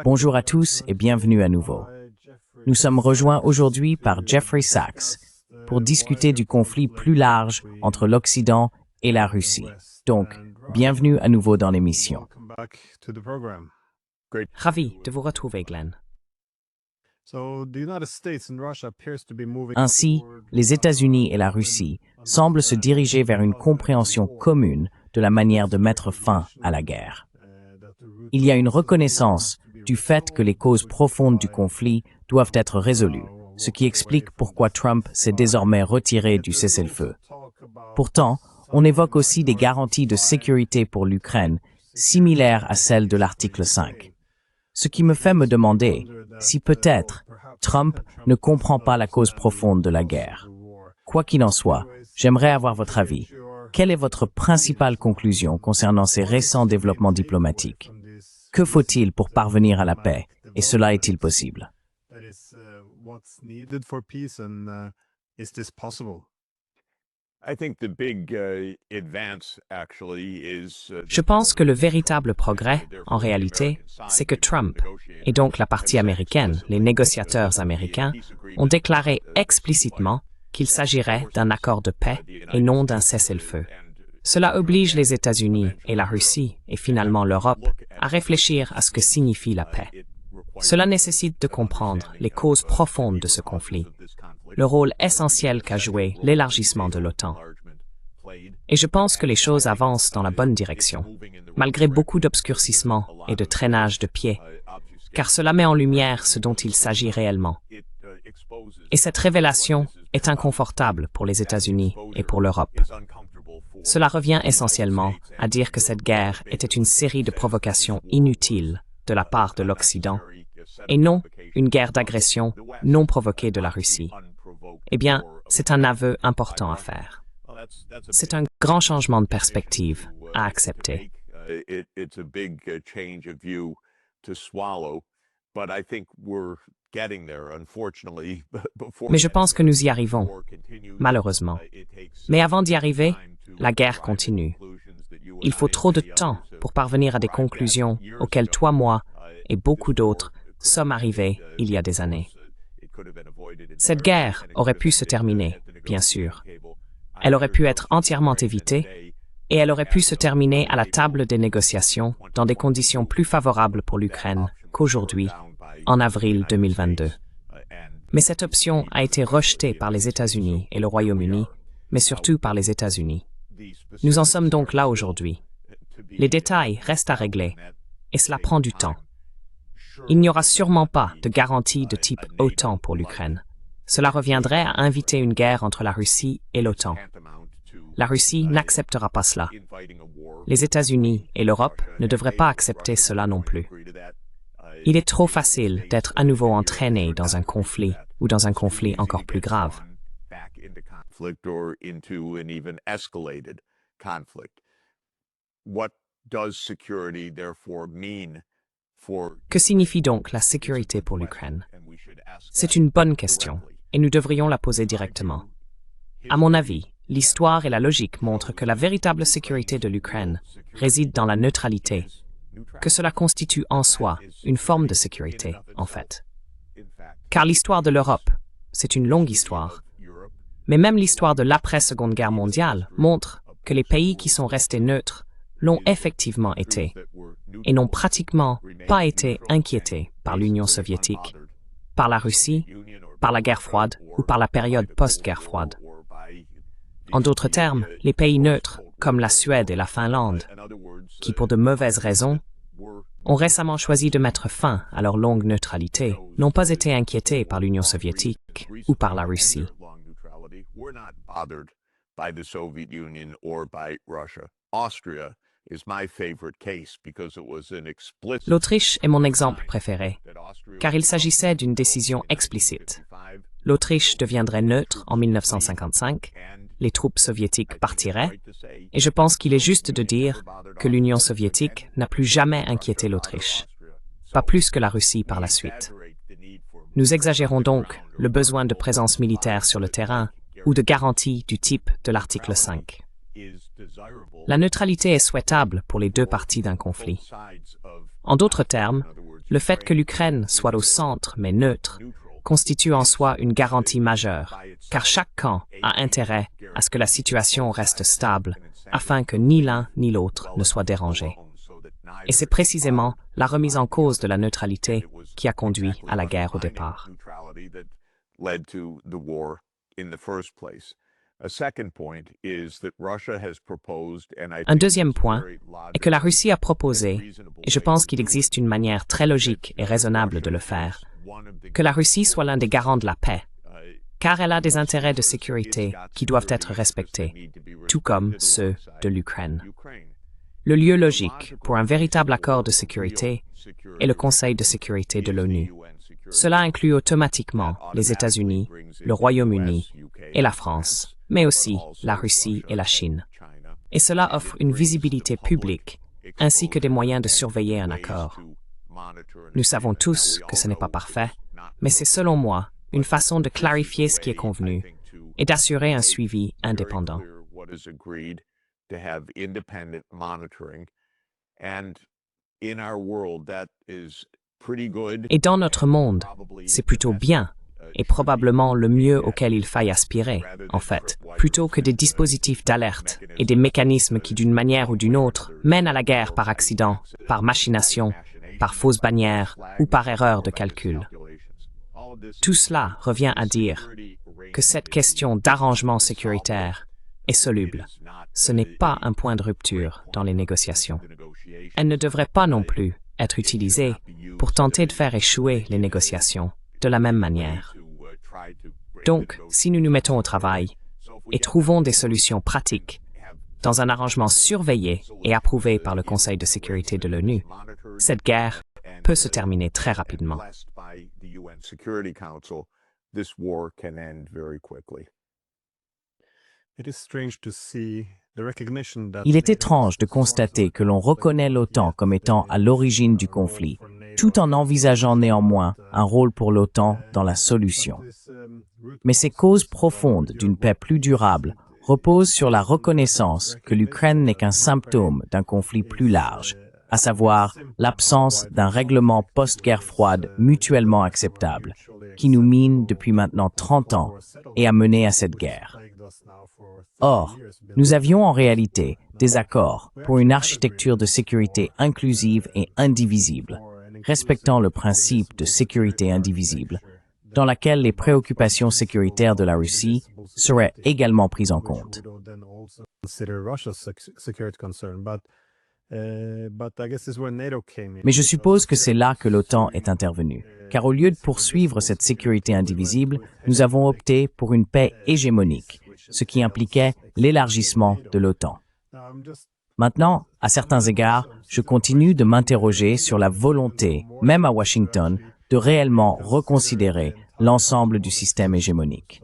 Bonjour à tous et bienvenue à nouveau. Nous sommes rejoints aujourd'hui par Jeffrey Sachs pour discuter du conflit plus large entre l'Occident et la Russie. Donc, bienvenue à nouveau dans l'émission. Ravi de vous retrouver, Glenn. Ainsi, les États-Unis et la Russie semblent se diriger vers une compréhension commune de la manière de mettre fin à la guerre. Il y a une reconnaissance du fait que les causes profondes du conflit doivent être résolues, ce qui explique pourquoi Trump s'est désormais retiré du cessez-le-feu. Pourtant, on évoque aussi des garanties de sécurité pour l'Ukraine, similaires à celles de l'article 5. Ce qui me fait me demander si peut-être Trump ne comprend pas la cause profonde de la guerre. Quoi qu'il en soit, j'aimerais avoir votre avis. Quelle est votre principale conclusion concernant ces récents développements diplomatiques? Que faut-il pour parvenir à la paix, et cela est-il possible? Je pense que le véritable progrès, en réalité, c'est que Trump, et donc la partie américaine, les négociateurs américains, ont déclaré explicitement qu'il s'agirait d'un accord de paix et non d'un cessez-le-feu. Cela oblige les États-Unis et la Russie, et finalement l'Europe, à réfléchir à ce que signifie la paix. Cela nécessite de comprendre les causes profondes de ce conflit, le rôle essentiel qu'a joué l'élargissement de l'OTAN. Et je pense que les choses avancent dans la bonne direction, malgré beaucoup d'obscurcissement et de traînage de pieds, car cela met en lumière ce dont il s'agit réellement. Et cette révélation est inconfortable pour les États-Unis et pour l'Europe. Cela revient essentiellement à dire que cette guerre était une série de provocations inutiles de la part de l'Occident, et non une guerre d'agression non provoquée de la Russie. Eh bien, c'est un aveu important à faire. C'est un grand changement de perspective à accepter. Mais je pense que nous y arrivons, malheureusement. Mais avant d'y arriver, la guerre continue. Il faut trop de temps pour parvenir à des conclusions auxquelles toi, moi et beaucoup d'autres sommes arrivés il y a des années. Cette guerre aurait pu se terminer, bien sûr. Elle aurait pu être entièrement évitée et elle aurait pu se terminer à la table des négociations dans des conditions plus favorables pour l'Ukraine qu'aujourd'hui, en avril 2022. Mais cette option a été rejetée par les États-Unis et le Royaume-Uni, mais surtout par les États-Unis. Nous en sommes donc là aujourd'hui. Les détails restent à régler, et cela prend du temps. Il n'y aura sûrement pas de garantie de type OTAN pour l'Ukraine. Cela reviendrait à inviter une guerre entre la Russie et l'OTAN. La Russie n'acceptera pas cela. Les États-Unis et l'Europe ne devraient pas accepter cela non plus. Il est trop facile d'être à nouveau entraîné dans un conflit ou dans un conflit encore plus grave. Que signifie donc la sécurité pour l'Ukraine? C'est une bonne question, et nous devrions la poser directement. À mon avis, l'histoire et la logique montrent que la véritable sécurité de l'Ukraine réside dans la neutralité, que cela constitue en soi une forme de sécurité, en fait. Car l'histoire de l'Europe, c'est une longue histoire. Mais même l'histoire de l'après-Seconde Guerre mondiale montre que les pays qui sont restés neutres l'ont effectivement été, et n'ont pratiquement pas été inquiétés par l'Union soviétique, par la Russie, par la guerre froide ou par la période post-guerre froide. En d'autres termes, les pays neutres, comme la Suède et la Finlande, qui pour de mauvaises raisons ont récemment choisi de mettre fin à leur longue neutralité, n'ont pas été inquiétés par l'Union soviétique ou par la Russie. L'Autriche est mon exemple préféré, car il s'agissait d'une décision explicite. L'Autriche deviendrait neutre en 1955, les troupes soviétiques partiraient, et je pense qu'il est juste de dire que l'Union soviétique n'a plus jamais inquiété l'Autriche, pas plus que la Russie par la suite. Nous exagérons donc le besoin de présence militaire sur le terrain ou de garanties du type de l'article 5. La neutralité est souhaitable pour les deux parties d'un conflit. En d'autres termes, le fait que l'Ukraine soit au centre mais neutre constitue en soi une garantie majeure, car chaque camp a intérêt à ce que la situation reste stable, afin que ni l'un ni l'autre ne soit dérangé. Et c'est précisément la remise en cause de la neutralité qui a conduit à la guerre au départ. Un deuxième point est que la Russie a proposé, et je pense qu'il existe une manière très logique et raisonnable de le faire, que la Russie soit l'un des garants de la paix, car elle a des intérêts de sécurité qui doivent être respectés, tout comme ceux de l'Ukraine. Le lieu logique pour un véritable accord de sécurité est le Conseil de sécurité de l'ONU. Cela inclut automatiquement les États-Unis, le Royaume-Uni et la France, mais aussi la Russie et la Chine. Et cela offre une visibilité publique ainsi que des moyens de surveiller un accord. Nous savons tous que ce n'est pas parfait, mais c'est selon moi une façon de clarifier ce qui est convenu et d'assurer un suivi indépendant. Et dans notre monde, c'est plutôt bien et probablement le mieux auquel il faille aspirer, en fait, plutôt que des dispositifs d'alerte et des mécanismes qui, d'une manière ou d'une autre, mènent à la guerre par accident, par machination, par fausse bannière ou par erreur de calcul. Tout cela revient à dire que cette question d'arrangement sécuritaire est soluble. Ce n'est pas un point de rupture dans les négociations. Elle ne devrait pas non plus être utilisée pour tenter de faire échouer les négociations de la même manière. Donc, si nous nous mettons au travail et trouvons des solutions pratiques dans un arrangement surveillé et approuvé par le Conseil de sécurité de l'ONU, cette guerre peut se terminer très rapidement. Il est étrange de constater que l'on reconnaît l'OTAN comme étant à l'origine du conflit, tout en envisageant néanmoins un rôle pour l'OTAN dans la solution. Mais ces causes profondes d'une paix plus durable reposent sur la reconnaissance que l'Ukraine n'est qu'un symptôme d'un conflit plus large, à savoir l'absence d'un règlement post-guerre froide mutuellement acceptable, qui nous mine depuis maintenant 30 ans et a mené à cette guerre. Or, nous avions en réalité des accords pour une architecture de sécurité inclusive et indivisible, respectant le principe de sécurité indivisible, dans laquelle les préoccupations sécuritaires de la Russie seraient également prises en compte. Mais je suppose que c'est là que l'OTAN est intervenue, car au lieu de poursuivre cette sécurité indivisible, nous avons opté pour une paix hégémonique, ce qui impliquait l'élargissement de l'OTAN. Maintenant, à certains égards, je continue de m'interroger sur la volonté, même à Washington, de réellement reconsidérer l'ensemble du système hégémonique.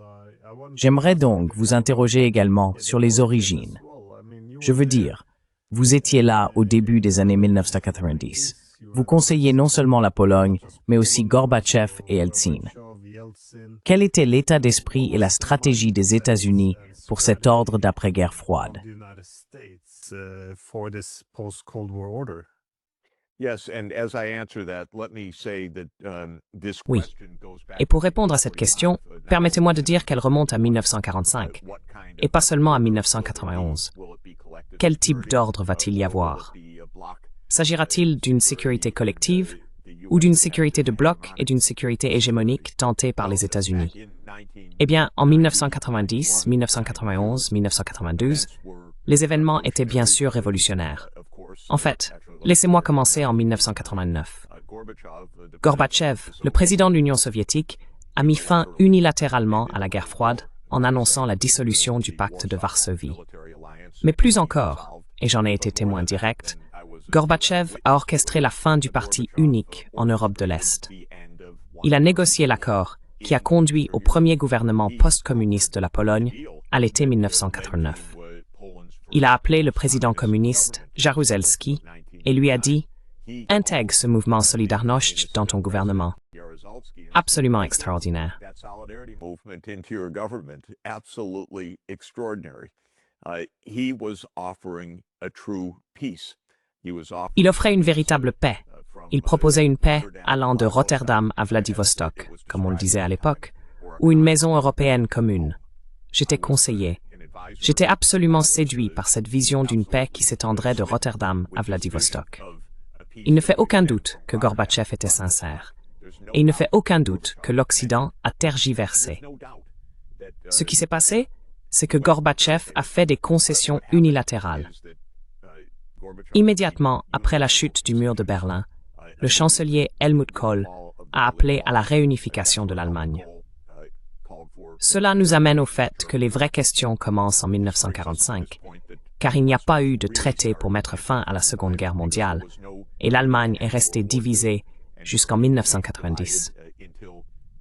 J'aimerais donc vous interroger également sur les origines. Je veux dire, vous étiez là au début des années 1990. Vous conseillez non seulement la Pologne, mais aussi Gorbatchev et Eltsine. Quel était l'état d'esprit et la stratégie des États-Unis pour cet ordre d'après-guerre froide? Oui. Et pour répondre à cette question, permettez-moi de dire qu'elle remonte à 1945, et pas seulement à 1991. Quel type d'ordre va-t-il y avoir? S'agira-t-il d'une sécurité collective ou d'une sécurité de bloc et d'une sécurité hégémonique tentée par les États-Unis? Eh bien, en 1990, 1991, 1992, les événements étaient bien sûr révolutionnaires. En fait, laissez-moi commencer en 1989. Gorbatchev, le président de l'Union soviétique, a mis fin unilatéralement à la guerre froide en annonçant la dissolution du pacte de Varsovie. Mais plus encore, et j'en ai été témoin direct, Gorbatchev a orchestré la fin du parti unique en Europe de l'Est. Il a négocié l'accord qui a conduit au premier gouvernement post-communiste de la Pologne à l'été 1989. Il a appelé le président communiste Jaruzelski et lui a dit « Intègre ce mouvement Solidarność dans ton gouvernement ». Absolument extraordinaire. Il offrait une véritable paix, Il proposait une paix allant de Rotterdam à Vladivostok, comme on le disait à l'époque, ou une maison européenne commune. J'étais conseiller. J'étais absolument séduit par cette vision d'une paix qui s'étendrait de Rotterdam à Vladivostok. Il ne fait aucun doute que Gorbatchev était sincère. Et il ne fait aucun doute que l'Occident a tergiversé. Ce qui s'est passé, c'est que Gorbatchev a fait des concessions unilatérales. Immédiatement après la chute du mur de Berlin, le chancelier Helmut Kohl a appelé à la réunification de l'Allemagne. Cela nous amène au fait que les vraies questions commencent en 1945, car il n'y a pas eu de traité pour mettre fin à la Seconde Guerre mondiale, et l'Allemagne est restée divisée jusqu'en 1990.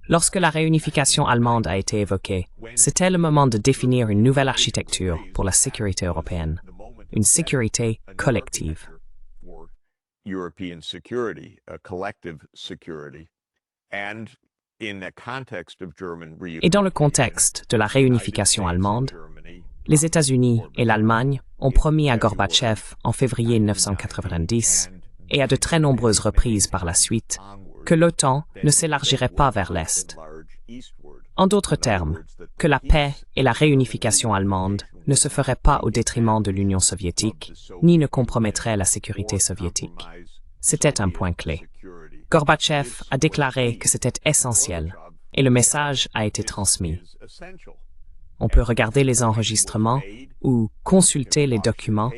Lorsque la réunification allemande a été évoquée, c'était le moment de définir une nouvelle architecture pour la sécurité européenne, une sécurité collective. Et dans le contexte de la réunification allemande, les États-Unis et l'Allemagne ont promis à Gorbatchev en février 1990 et à de très nombreuses reprises par la suite que l'OTAN ne s'élargirait pas vers l'Est. En d'autres termes, que la paix et la réunification allemande ne se feraient pas au détriment de l'Union soviétique, ni ne compromettraient la sécurité soviétique. C'était un point clé. Gorbatchev a déclaré que c'était essentiel, et le message a été transmis. On peut regarder les enregistrements ou consulter les documents,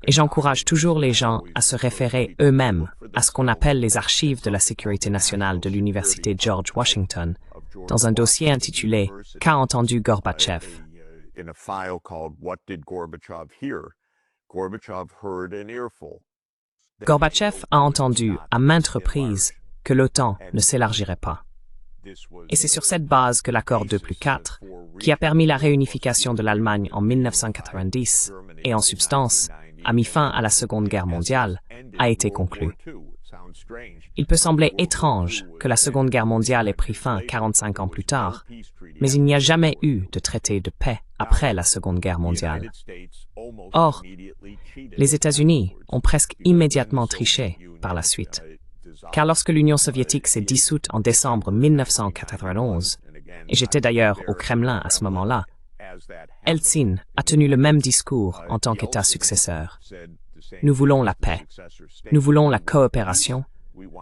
et j'encourage toujours les gens à se référer eux-mêmes à ce qu'on appelle les archives de la sécurité nationale de l'Université George Washington, dans un dossier intitulé « Qu'a entendu Gorbatchev ?» Gorbatchev a entendu à maintes reprises que l'OTAN ne s'élargirait pas. Et c'est sur cette base que l'accord 2+4, qui a permis la réunification de l'Allemagne en 1990 et en substance a mis fin à la Seconde Guerre mondiale, a été conclu. Il peut sembler étrange que la Seconde Guerre mondiale ait pris fin 45 ans plus tard, mais il n'y a jamais eu de traité de paix après la Seconde Guerre mondiale. Or, les États-Unis ont presque immédiatement triché par la suite, car lorsque l'Union soviétique s'est dissoute en décembre 1991, et j'étais d'ailleurs au Kremlin à ce moment-là, Eltsine a tenu le même discours en tant qu'État successeur. Nous voulons la paix, nous voulons la coopération,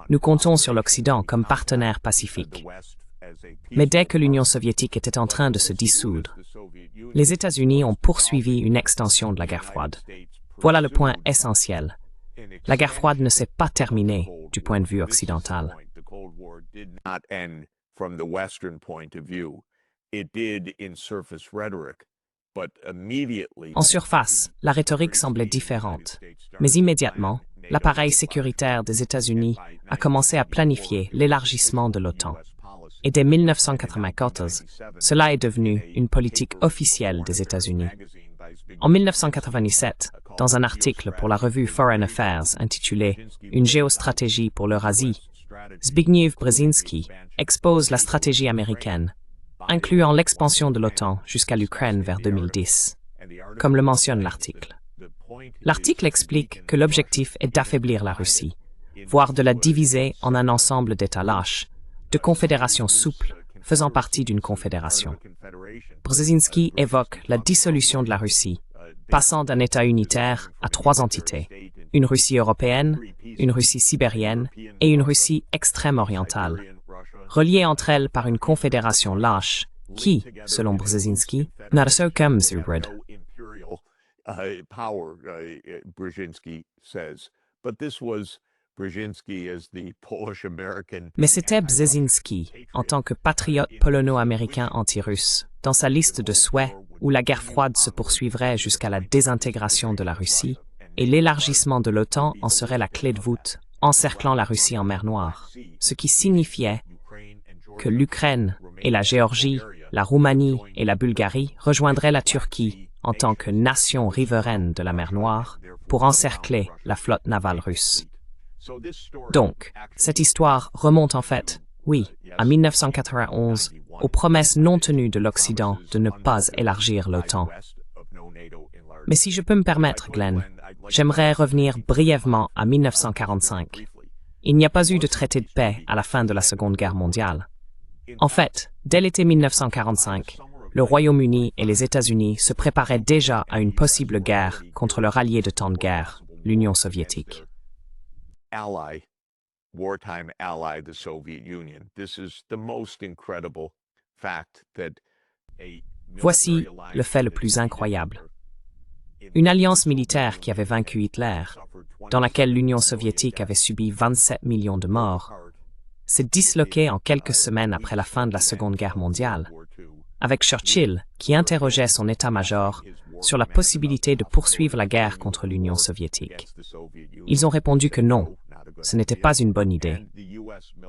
nous comptons sur l'Occident comme partenaire pacifique. Mais dès que l'Union soviétique était en train de se dissoudre, les États-Unis ont poursuivi une extension de la guerre froide. Voilà le point essentiel. La guerre froide ne s'est pas terminée du point de vue occidental. En surface, la rhétorique semblait différente, mais immédiatement, l'appareil sécuritaire des États-Unis a commencé à planifier l'élargissement de l'OTAN. Et dès 1994, cela est devenu une politique officielle des États-Unis. En 1997, dans un article pour la revue Foreign Affairs intitulé « Une géostratégie pour l'Eurasie », Zbigniew Brzezinski expose la stratégie américaine, incluant l'expansion de l'OTAN jusqu'à l'Ukraine vers 2010, comme le mentionne l'article. L'article explique que l'objectif est d'affaiblir la Russie, voire de la diviser en un ensemble d'États lâches, de confédérations souples faisant partie d'une confédération. Brzezinski évoque la dissolution de la Russie, passant d'un État unitaire à 3 entités, une Russie européenne, une Russie sibérienne et une Russie extrême-orientale, reliées entre elles par une confédération lâche qui, selon Brzezinski, n'a aucun zubrid. Mais c'était Brzezinski, en tant que patriote polono-américain anti-russe, dans sa liste de souhaits où la guerre froide se poursuivrait jusqu'à la désintégration de la Russie, et l'élargissement de l'OTAN en serait la clé de voûte, encerclant la Russie en mer Noire, ce qui signifiait que l'Ukraine et la Géorgie, la Roumanie et la Bulgarie rejoindraient la Turquie en tant que nation riveraine de la mer Noire pour encercler la flotte navale russe. Donc, cette histoire remonte en fait, oui, à 1991, aux promesses non tenues de l'Occident de ne pas élargir l'OTAN. Mais si je peux me permettre, Glenn, j'aimerais revenir brièvement à 1945, il n'y a pas eu de traité de paix à la fin de la Seconde Guerre mondiale. En fait, dès l'été 1945, le Royaume-Uni et les États-Unis se préparaient déjà à une possible guerre contre leur allié de temps de guerre, l'Union soviétique. Wartime ally, the Soviet Union. This is the most incredible fact that Voici le fait le plus incroyable. Une alliance militaire qui avait vaincu Hitler, dans laquelle l'Union soviétique avait subi 27 millions de morts, s'est disloquée en quelques semaines après la fin de la Seconde Guerre mondiale, avec Churchill qui interrogeait son état-major sur la possibilité de poursuivre la guerre contre l'Union soviétique. Ils ont répondu que non, ce n'était pas une bonne idée.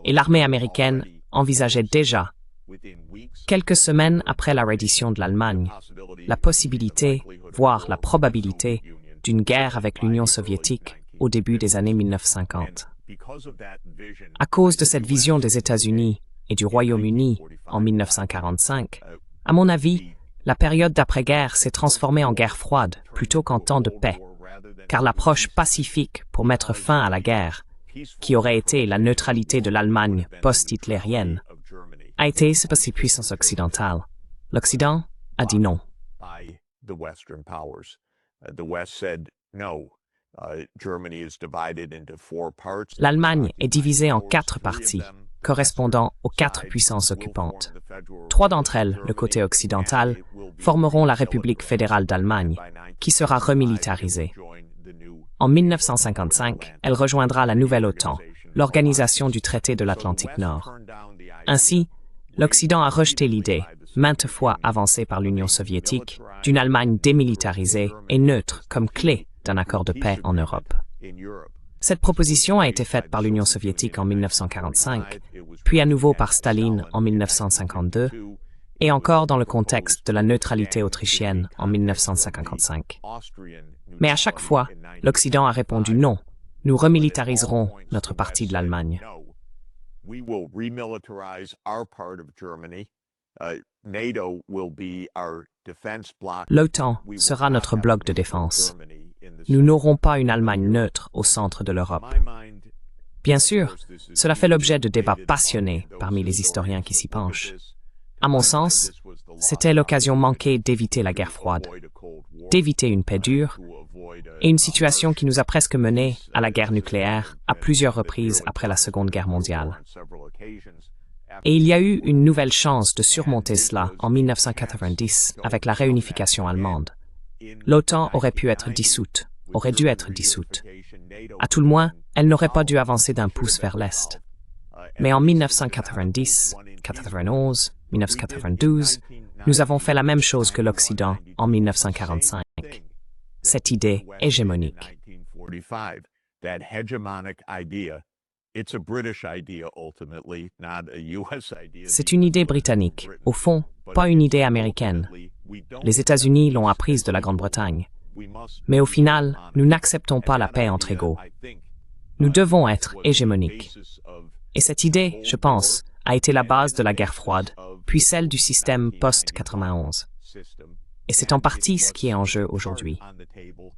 Et l'armée américaine envisageait déjà, quelques semaines après la reddition de l'Allemagne, la possibilité, voire la probabilité, d'une guerre avec l'Union soviétique au début des années 1950. À cause de cette vision des États-Unis et du Royaume-Uni en 1945, à mon avis, la période d'après-guerre s'est transformée en guerre froide plutôt qu'en temps de paix, car l'approche pacifique pour mettre fin à la guerre, qui aurait été la neutralité de l'Allemagne post-hitlérienne, a été ce par ces puissances occidentales. L'Occident a dit non. L'Allemagne est divisée en 4 parties, correspondant aux 4 puissances occupantes. 3 d'entre elles, le côté occidental, formeront la République fédérale d'Allemagne, qui sera remilitarisée. En 1955, elle rejoindra la nouvelle OTAN, l'organisation du traité de l'Atlantique Nord. Ainsi, l'Occident a rejeté l'idée, maintes fois avancée par l'Union soviétique, d'une Allemagne démilitarisée et neutre comme clé d'un accord de paix en Europe. Cette proposition a été faite par l'Union soviétique en 1945, puis à nouveau par Staline en 1952, et encore dans le contexte de la neutralité autrichienne en 1955. Mais à chaque fois, l'Occident a répondu non, nous remilitariserons notre partie de l'Allemagne. L'OTAN sera notre bloc de défense. Nous n'aurons pas une Allemagne neutre au centre de l'Europe. Bien sûr, cela fait l'objet de débats passionnés parmi les historiens qui s'y penchent. À mon sens, c'était l'occasion manquée d'éviter la guerre froide, d'éviter une paix dure, et une situation qui nous a presque menés à la guerre nucléaire à plusieurs reprises après la Seconde Guerre mondiale. Et il y a eu une nouvelle chance de surmonter cela en 1990 avec la réunification allemande. L'OTAN aurait pu être dissoute, aurait dû être dissoute. À tout le moins, elle n'aurait pas dû avancer d'un pouce vers l'Est. Mais en 1990, 91, 1992, nous avons fait la même chose que l'Occident en 1945. Cette idée hégémonique. C'est une idée britannique, au fond, pas une idée américaine. Les États-Unis l'ont apprise de la Grande-Bretagne. Mais au final, nous n'acceptons pas la paix entre égaux. Nous devons être hégémoniques. Et cette idée, je pense, a été la base de la guerre froide, puis celle du système post-91. Et c'est en partie ce qui est en jeu aujourd'hui.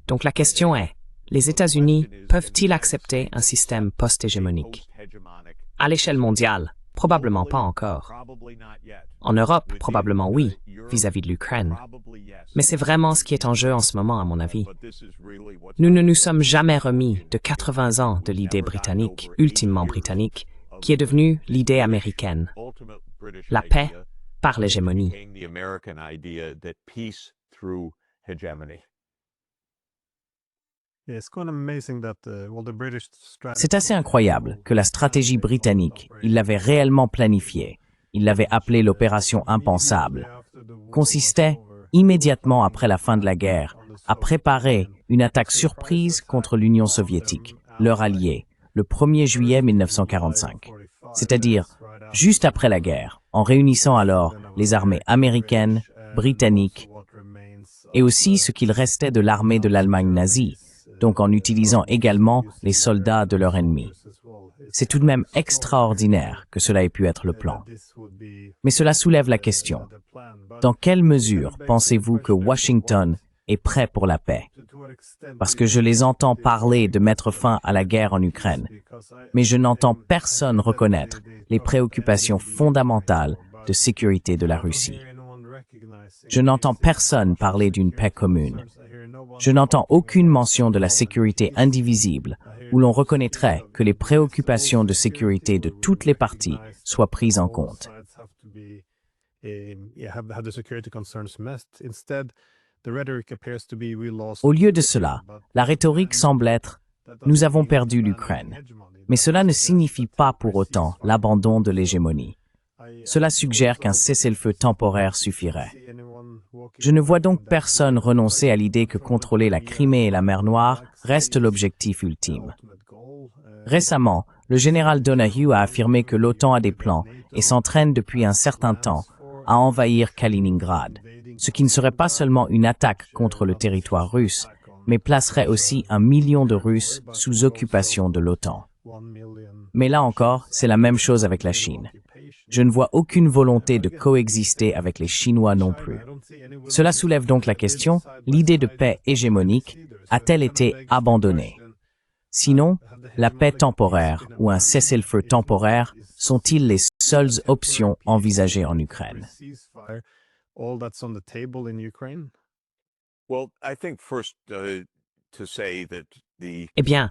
Donc la question est, les États-Unis peuvent-ils accepter un système post-hégémonique? À l'échelle mondiale, probablement pas encore. En Europe, probablement oui, vis-à-vis de l'Ukraine. Mais c'est vraiment ce qui est en jeu en ce moment, à mon avis. Nous ne nous sommes jamais remis de 80 ans de l'idée britannique, ultimement britannique, qui est devenue l'idée américaine. La paix par l'hégémonie. C'est assez incroyable que la stratégie britannique, ils l'avaient réellement planifiée, ils l'avaient appelée l'opération impensable, consistait, immédiatement après la fin de la guerre, à préparer une attaque surprise contre l'Union soviétique, leur allié, le 1er juillet 1945. C'est-à-dire, juste après la guerre, en réunissant alors les armées américaines, britanniques, et aussi ce qu'il restait de l'armée de l'Allemagne nazie, donc en utilisant également les soldats de leur ennemi. C'est tout de même extraordinaire que cela ait pu être le plan. Mais cela soulève la question. Dans quelle mesure pensez-vous que Washington est prêt pour la paix. Parce que je les entends parler de mettre fin à la guerre en Ukraine, mais je n'entends personne reconnaître les préoccupations fondamentales de sécurité de la Russie. Je n'entends personne parler d'une paix commune. Je n'entends aucune mention de la sécurité indivisible, où l'on reconnaîtrait que les préoccupations de sécurité de toutes les parties soient prises en compte. Au lieu de cela, la rhétorique semble être « nous avons perdu l'Ukraine », mais cela ne signifie pas pour autant l'abandon de l'hégémonie. Cela suggère qu'un cessez-le-feu temporaire suffirait. Je ne vois donc personne renoncer à l'idée que contrôler la Crimée et la mer Noire reste l'objectif ultime. Récemment, le général Donahue a affirmé que l'OTAN a des plans et s'entraîne depuis un certain temps à envahir Kaliningrad, ce qui ne serait pas seulement une attaque contre le territoire russe, mais placerait aussi 1 million de Russes sous occupation de l'OTAN. Mais là encore, c'est la même chose avec la Chine. Je ne vois aucune volonté de coexister avec les Chinois non plus. Cela soulève donc la question, l'idée de paix hégémonique a-t-elle été abandonnée? Sinon, la paix temporaire ou un cessez-le-feu temporaire sont-ils les seules options envisagées en Ukraine? Eh bien,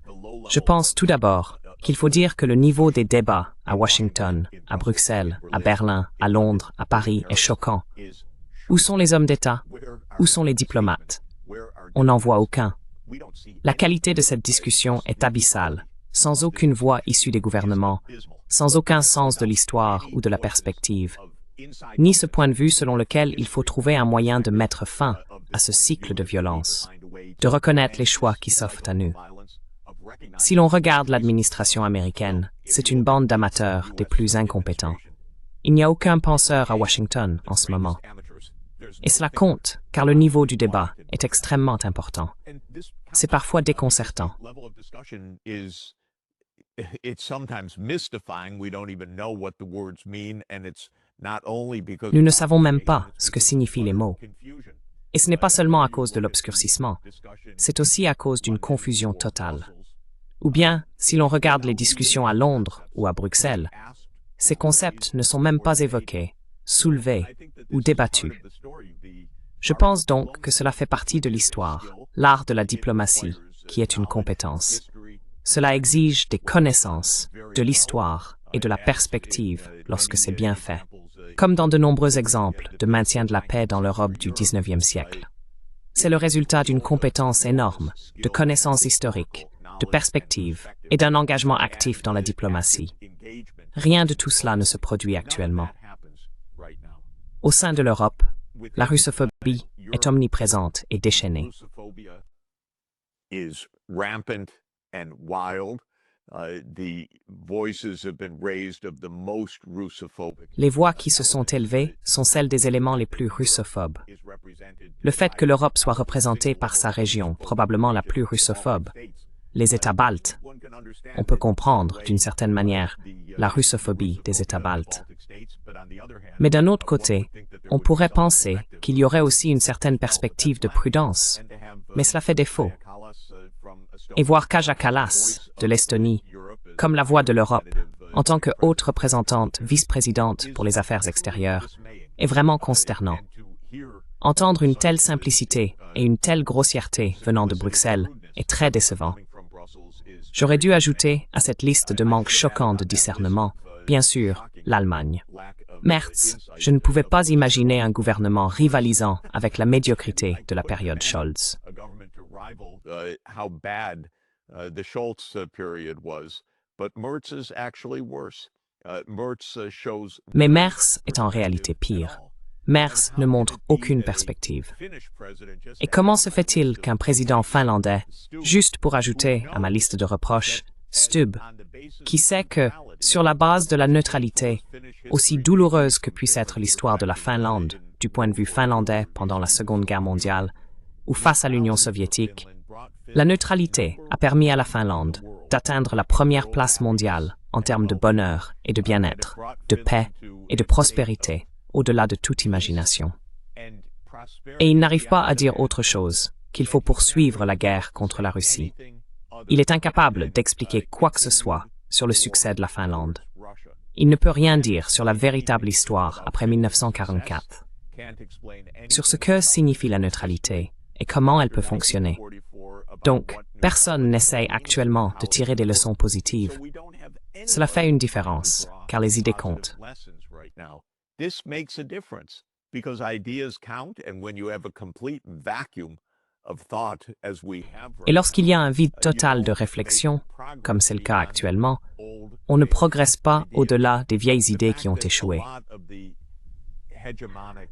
je pense tout d'abord qu'il faut dire que le niveau des débats à Washington, à Bruxelles, à Berlin, à Londres, à Paris est choquant. Où sont les hommes d'État? Où sont les diplomates? On n'en voit aucun. La qualité de cette discussion est abyssale, sans aucune voix issue des gouvernements, sans aucun sens de l'histoire ou de la perspective, ni ce point de vue selon lequel il faut trouver un moyen de mettre fin à ce cycle de violence, de reconnaître les choix qui s'offrent à nous. Si l'on regarde l'administration américaine, c'est une bande d'amateurs des plus incompétents. Il n'y a aucun penseur à Washington en ce moment. Et cela compte, car le niveau du débat est extrêmement important. C'est parfois déconcertant. Nous ne savons même pas ce que signifient les mots. Et ce n'est pas seulement à cause de l'obscurcissement, c'est aussi à cause d'une confusion totale. Ou bien, si l'on regarde les discussions à Londres ou à Bruxelles, ces concepts ne sont même pas évoqués, soulevés ou débattus. Je pense donc que cela fait partie de l'histoire, l'art de la diplomatie, qui est une compétence. Cela exige des connaissances, de l'histoire et de la perspective lorsque c'est bien fait, comme dans de nombreux exemples de maintien de la paix dans l'Europe du XIXe siècle. C'est le résultat d'une compétence énorme, de connaissances historiques, de perspectives et d'un engagement actif dans la diplomatie. Rien de tout cela ne se produit actuellement. Au sein de l'Europe, la russophobie est omniprésente et déchaînée. Les voix qui se sont élevées sont celles des éléments les plus russophobes. Le fait que l'Europe soit représentée par sa région, probablement la plus russophobe, les États baltes, on peut comprendre, d'une certaine manière, la russophobie des États baltes. Mais d'un autre côté, on pourrait penser qu'il y aurait aussi une certaine perspective de prudence, mais cela fait défaut. Et voir Kaja Kallas, de l'Estonie, comme la voix de l'Europe, en tant que haute représentante vice-présidente pour les affaires extérieures, est vraiment consternant. Entendre une telle simplicité et une telle grossièreté venant de Bruxelles est très décevant. J'aurais dû ajouter à cette liste de manques choquants de discernement, bien sûr, l'Allemagne. Merz, je ne pouvais pas imaginer un gouvernement rivalisant avec la médiocrité de la période Scholz. Mais Merz est en réalité pire. Merz ne montre aucune perspective. Et comment se fait-il qu'un président finlandais, juste pour ajouter à ma liste de reproches, Stubb, qui sait que, sur la base de la neutralité, aussi douloureuse que puisse être l'histoire de la Finlande, du point de vue finlandais pendant la Seconde Guerre mondiale, ou face à l'Union soviétique, la neutralité a permis à la Finlande d'atteindre la première place mondiale en termes de bonheur et de bien-être, de paix et de prospérité, au-delà de toute imagination. Et il n'arrive pas à dire autre chose, qu'il faut poursuivre la guerre contre la Russie. Il est incapable d'expliquer quoi que ce soit sur le succès de la Finlande. Il ne peut rien dire sur la véritable histoire après 1944, sur ce que signifie la neutralité et comment elle peut fonctionner. Donc, personne n'essaie actuellement de tirer des leçons positives. Cela fait une différence, car les idées comptent. This makes a difference because ideas count, and when you have a complete vacuum of thought as we have. Et lorsqu'il y a un vide total de réflexion, comme c'est le cas actuellement, on ne progresse pas au-delà des vieilles idées qui ont échoué.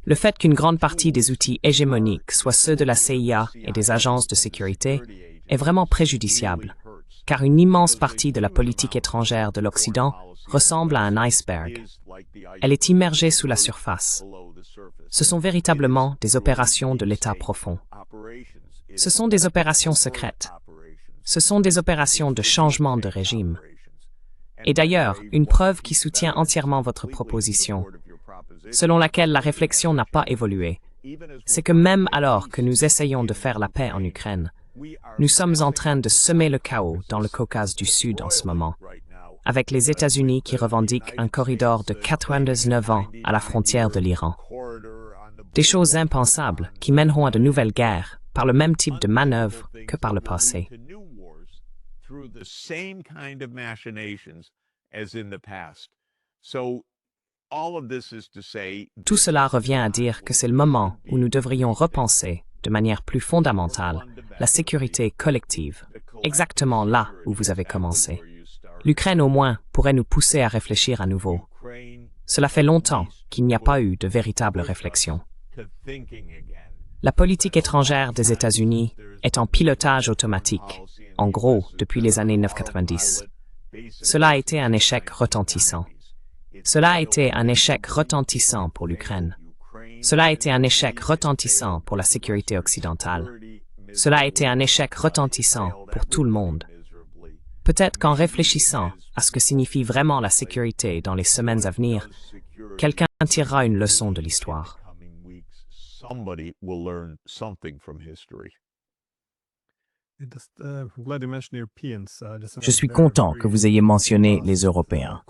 Le fait qu'une grande partie des outils hégémoniques soient ceux de la CIA et des agences de sécurité est vraiment préjudiciable, car une immense partie de la politique étrangère de l'Occident ressemble à un iceberg. Elle est immergée sous la surface. Ce sont véritablement des opérations de l'État profond. Ce sont des opérations secrètes. Ce sont des opérations de changement de régime. Et d'ailleurs, une preuve qui soutient entièrement votre proposition, selon laquelle la réflexion n'a pas évolué, c'est que même alors que nous essayons de faire la paix en Ukraine, nous sommes en train de semer le chaos dans le Caucase du Sud en ce moment, avec les États-Unis qui revendiquent un corridor de 99 ans à la frontière de l'Iran. Des choses impensables qui mèneront à de nouvelles guerres par le même type de manœuvre que par le passé. Tout cela revient à dire que c'est le moment où nous devrions repenser de manière plus fondamentale la sécurité collective, exactement là où vous avez commencé. L'Ukraine au moins pourrait nous pousser à réfléchir à nouveau. Cela fait longtemps qu'il n'y a pas eu de véritable réflexion. La politique étrangère des États-Unis est en pilotage automatique, en gros depuis les années 90. Cela a été un échec retentissant. Cela a été un échec retentissant pour l'Ukraine. Cela a été un échec retentissant pour la sécurité occidentale. Cela a été un échec retentissant pour tout le monde. Peut-être qu'en réfléchissant à ce que signifie vraiment la sécurité dans les semaines à venir, quelqu'un tirera une leçon de l'histoire. Je suis content que vous ayez mentionné les Européens.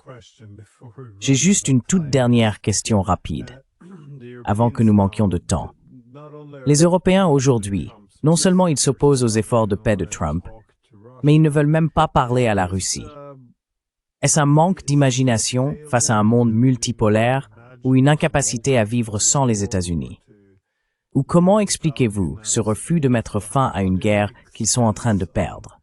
J'ai juste une toute dernière question rapide, avant que nous manquions de temps. Les Européens aujourd'hui, non seulement ils s'opposent aux efforts de paix de Trump, mais ils ne veulent même pas parler à la Russie. Est-ce un manque d'imagination face à un monde multipolaire ou une incapacité à vivre sans les États-Unis? Ou comment expliquez-vous ce refus de mettre fin à une guerre qu'ils sont en train de perdre?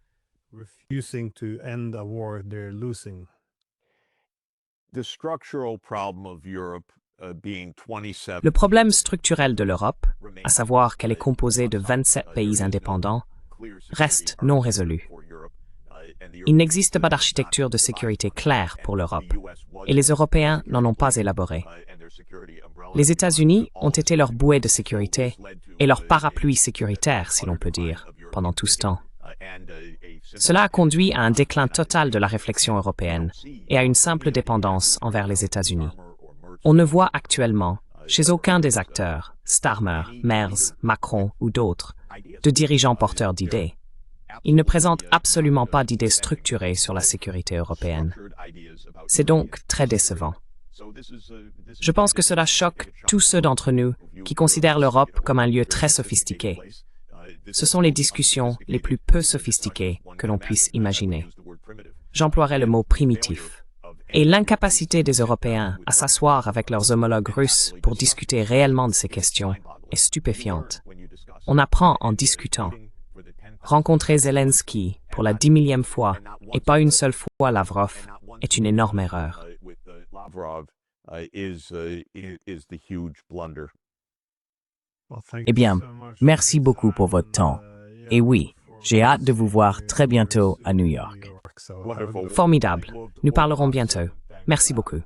Le problème structurel de l'Europe, à savoir qu'elle est composée de 27 pays indépendants, reste non résolu. Il n'existe pas d'architecture de sécurité claire pour l'Europe, et les Européens n'en ont pas élaboré. Les États-Unis ont été leur bouée de sécurité et leur parapluie sécuritaire, si l'on peut dire, pendant tout ce temps. Cela a conduit à un déclin total de la réflexion européenne et à une simple dépendance envers les États-Unis. On ne voit actuellement, chez aucun des acteurs, Starmer, Merz, Macron ou d'autres, de dirigeants porteurs d'idées. Ils ne présentent absolument pas d'idées structurées sur la sécurité européenne. C'est donc très décevant. Je pense que cela choque tous ceux d'entre nous qui considèrent l'Europe comme un lieu très sophistiqué. Ce sont les discussions les plus peu sophistiquées que l'on puisse imaginer. J'emploierais le mot primitif. Et l'incapacité des Européens à s'asseoir avec leurs homologues russes pour discuter réellement de ces questions est stupéfiante. On apprend en discutant. Rencontrer Zelensky pour la 10 000e fois et pas une seule fois Lavrov est une énorme erreur. Eh bien, merci beaucoup pour votre temps. Et oui, j'ai hâte de vous voir très bientôt à New York. Formidable. Nous parlerons bientôt. Merci beaucoup.